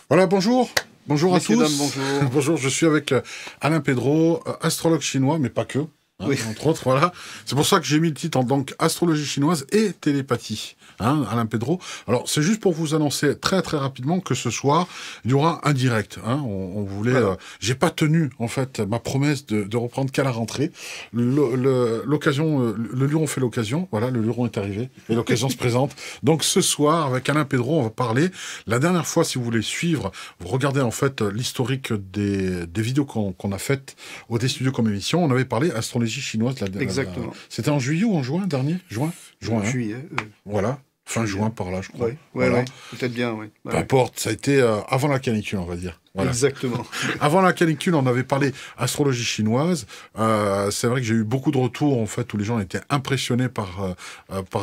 Voilà, bonjour. Bonjour à Messieurs, tous. dames, bonjour. Bonjour, je suis avec Alain Pedro, astrologue chinois, mais pas que. Oui. Entre autres, voilà. C'est pour ça que j'ai mis le titre en donc astrologie chinoise et télépathie. Alain Pedro. Alors, c'est juste pour vous annoncer très très rapidement que ce soir, il y aura un direct. On voulait. Voilà. J'ai pas tenu en fait ma promesse de reprendre qu'à la rentrée. L'occasion, le Luron fait l'occasion. Voilà, le Luron est arrivé et l'occasion se présente. Donc ce soir, avec Alain Pedro, on va parler. La dernière fois, si vous voulez suivre, vous regardez en fait l'historique des vidéos qu'on a faites au Studios comme émission. On avait parlé astrologie chinoise. Exactement. C'était en juillet ou en juin dernier? Juin. Juillet. Voilà. Fin juin par là, je crois. Oui, voilà. peut-être bien, oui. Peu importe, ça a été avant la canicule, on va dire. Voilà. Exactement. Avant la canicule, on avait parlé astrologie chinoise. C'est vrai que j'ai eu beaucoup de retours, en fait, où les gens étaient impressionnés par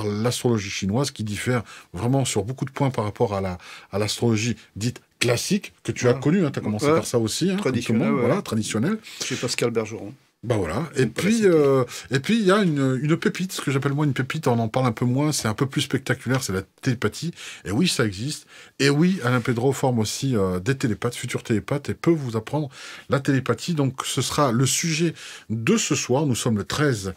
l'astrologie chinoise, qui diffère vraiment sur beaucoup de points par rapport à l'astrologie dite classique, que tu as connue, tu as commencé par ça aussi. Traditionnel, voilà, traditionnel. Chez Pascal Bergeron. Bah voilà. Et puis il y a une pépite, ce que j'appelle moi une pépite, on en parle un peu moins, c'est un peu plus spectaculaire, c'est la télépathie. Et oui, ça existe. Et oui, Alain Pedro forme aussi des télépathes, futurs télépathes, et peut vous apprendre la télépathie. Donc ce sera le sujet de ce soir. Nous sommes le 13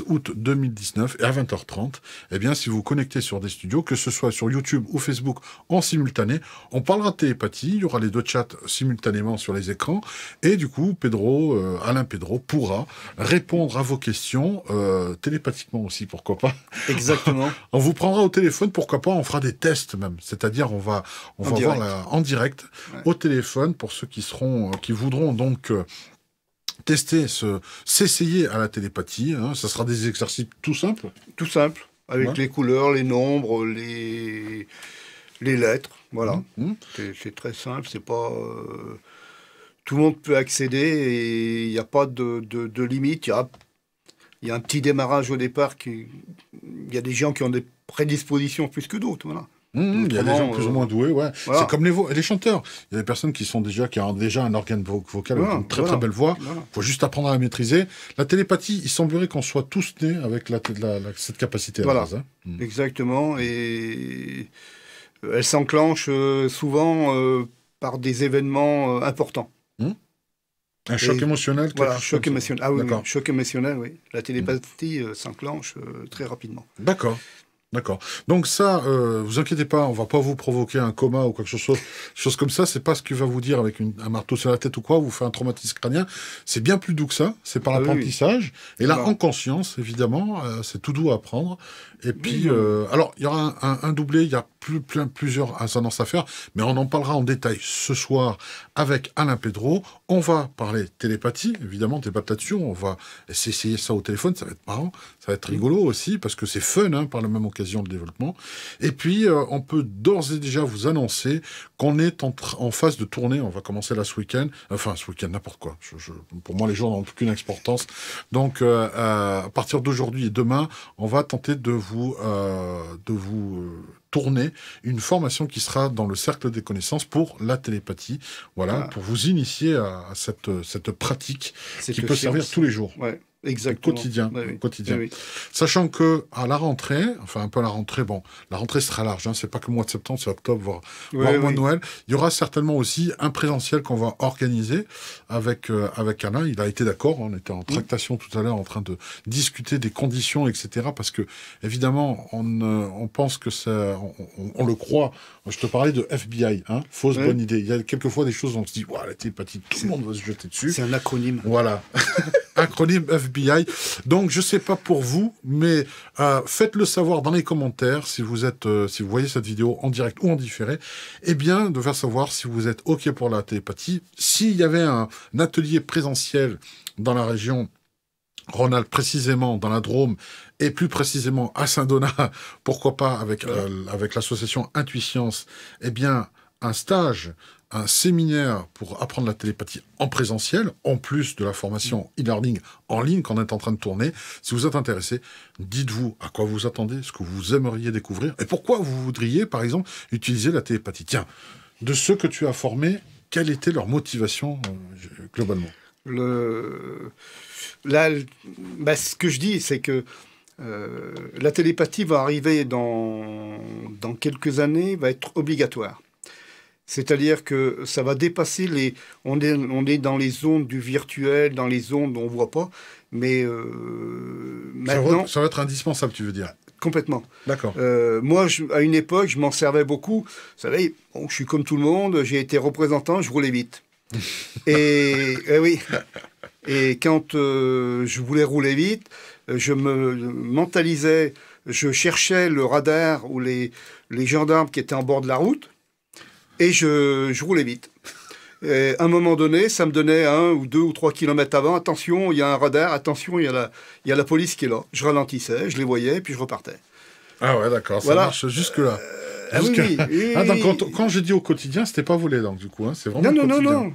août 2019, et à 20h30. Eh bien, si vous vous connectez sur des studios, que ce soit sur YouTube ou Facebook en simultané, on parlera de télépathie. Il y aura les deux chats simultanément sur les écrans. Et du coup, Alain Pedro pourra répondre à vos questions télépathiquement aussi, pourquoi pas. Exactement. On vous prendra au téléphone, pourquoi pas, on fera des tests même. C'est-à-dire, on va voir en direct au téléphone pour ceux qui voudront donc tester, s'essayer à la télépathie. Ça sera des exercices tout simples. Tout simple, avec les couleurs, les nombres, les lettres. Voilà. C'est très simple, c'est pas... Tout le monde peut accéder et il n'y a pas de limite. Il y a un petit démarrage au départ. Il y a des gens qui ont des prédispositions plus que d'autres. Voilà. Il y a des gens plus ou moins doués, ouais. Voilà. C'est comme les chanteurs. Il y a des personnes qui ont déjà un organe vocal avec une très très belle voix. Il faut juste apprendre à la maîtriser. La télépathie, il semblerait qu'on soit tous nés avec cette capacité à la base. Exactement. Et elle s'enclenche souvent par des événements importants. Un choc émotionnel. Voilà, choc émotionnel. Ah oui, choc émotionnel, oui. La télépathie s'enclenche très rapidement. D'accord. Donc ça, vous inquiétez pas, on va pas vous provoquer un coma ou quelque chose comme ça. C'est pas ce qu'il va vous dire avec un marteau sur la tête ou quoi, vous fait un traumatisme crânien. C'est bien plus doux que ça. C'est par l'apprentissage. Oui. Et là, en conscience, évidemment, c'est tout doux à apprendre. Et puis, alors, il y aura un doublé, il y a plusieurs annonces à faire, mais on en parlera en détail ce soir avec Alain Pedro. On va parler télépathie, évidemment, télépathie là-dessus. On va essayer ça au téléphone, ça va être marrant, ça va être rigolo aussi, parce que c'est fun, par la même occasion, le développement. Et puis, on peut d'ores et déjà vous annoncer qu'on est en phase de tournée. On va commencer là ce week-end. Enfin, ce week-end, n'importe quoi. Pour moi, les jours n'ont aucune importance. Donc, à partir d'aujourd'hui et demain, on va tenter de vous tourner une formation qui sera dans le cercle des connaissances pour la télépathie. Voilà, pour vous initier à cette pratique qui peut servir tous les jours. Ouais. Exactement. Quotidien. Oui. Sachant que à la rentrée, enfin un peu à la rentrée, la rentrée sera large, c'est pas que le mois de septembre, c'est octobre, voire le mois de Noël. Il y aura certainement aussi un présentiel qu'on va organiser avec Alain. Il a été d'accord, on était en tractation tout à l'heure en train de discuter des conditions, etc. Parce que évidemment, on pense que on le croit. Je te parlais de FBI, fausse bonne idée. Il y a quelquefois des choses où on se dit, la télépathie, tout le monde va se jeter dessus. C'est un acronyme. Voilà. Acronyme FBI. Donc, je sais pas pour vous, mais faites-le savoir dans les commentaires si vous voyez cette vidéo en direct ou en différé. Eh bien, de faire savoir si vous êtes OK pour la télépathie. S'il y avait un atelier présentiel dans la région Rhône-Alpes, précisément dans la Drôme, et plus précisément à Saint-Donat, pourquoi pas avec l'association Intuiscience, eh bien, un stage, un séminaire pour apprendre la télépathie en présentiel, en plus de la formation e-learning en ligne qu'on est en train de tourner. Si vous êtes intéressé, dites-vous à quoi vous attendez, ce que vous aimeriez découvrir, et pourquoi vous voudriez, par exemple, utiliser la télépathie. Tiens, de ceux que tu as formés, quelle était leur motivation globalement ? Là, ce que je dis, c'est que la télépathie va arriver dans quelques années, va être obligatoire. C'est-à-dire que ça va dépasser les... On est dans les zones du virtuel, dans les zones dont on ne voit pas, mais maintenant... Ça va être indispensable, tu veux dire? Complètement. D'accord. Moi, à une époque, je m'en servais beaucoup. Vous savez, bon, je suis comme tout le monde, j'ai été représentant, je roulais vite. Et oui. Et quand je voulais rouler vite, je me mentalisais, je cherchais le radar ou les gendarmes qui étaient en bord de la route, et je roulais vite. Et à un moment donné, ça me donnait 1 ou 2 ou 3 kilomètres avant. Attention, il y a un radar. Attention, il y a la police qui est là. Je ralentissais, je les voyais, puis je repartais. Ah ouais, d'accord. Voilà. Ça marche jusque-là. Oui. Donc, quand j'ai dit au quotidien, c'était pas volé, donc, du coup. Hein, c'est vraiment Non. non.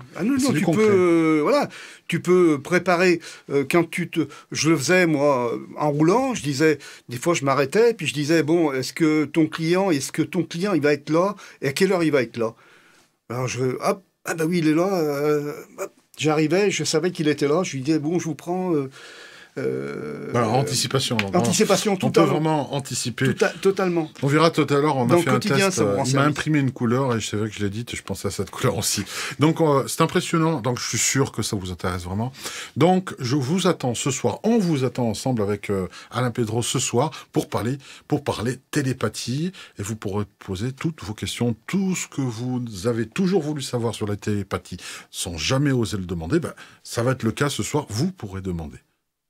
Tu peux préparer. Je le faisais, moi, en roulant. Je disais, des fois, je m'arrêtais, puis je disais, bon, est-ce que ton client, il va être là? Et à quelle heure il va être là? Alors, hop. Ah bah oui, il est là. J'arrivais, je savais qu'il était là. Je lui disais, bon, je vous prends... Voilà, anticipation. Donc, anticipation, on peut vraiment anticiper. Totalement. On verra tout à l'heure, on a fait un test. Il m'a service. imprimé une couleur, et c'est vrai que je l'ai dit, et je pensais à cette couleur aussi. Donc, c'est impressionnant. Donc, je suis sûr que ça vous intéresse vraiment. Donc, je vous attends ce soir. On vous attend ensemble avec Alain Pedro ce soir pour parler télépathie. Et vous pourrez poser toutes vos questions, tout ce que vous avez toujours voulu savoir sur la télépathie sans jamais oser le demander. Ben, ça va être le cas ce soir. Vous pourrez demander.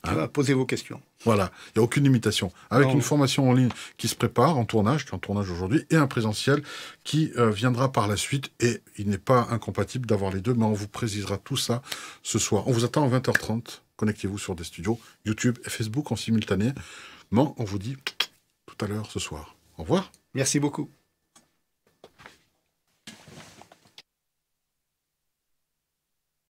Hein? Posez vos questions. Voilà, il n'y a aucune limitation. Avec une formation en ligne qui se prépare, en tournage, qui est en tournage aujourd'hui, et un présentiel qui viendra par la suite. Et il n'est pas incompatible d'avoir les deux, mais on vous précisera tout ça ce soir. On vous attend à 20h30. Connectez-vous sur des studios YouTube et Facebook en simultané. Mais on vous dit tout à l'heure ce soir. Au revoir. Merci beaucoup.